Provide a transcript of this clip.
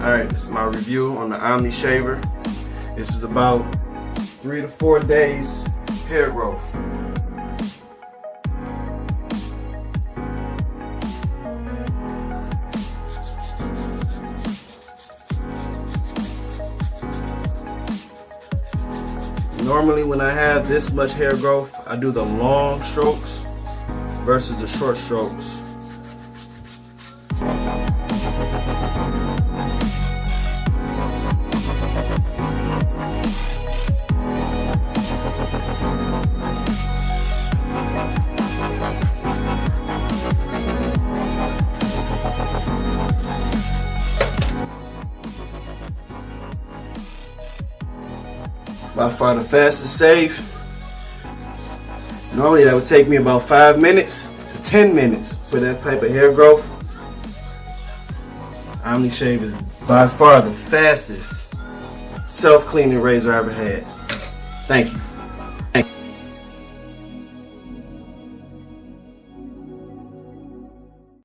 Alright, this is my review on the OmniShaver. This is about 3 to 4 days hair growth. Normally when I have this much hair growth, I do the long strokes versus the short strokes. By far the fastest shave. Normally that would take me about 5 minutes to 10 minutes for that type of hair growth. OmniShaver is by far the fastest self-cleaning razor I ever had. Thank you.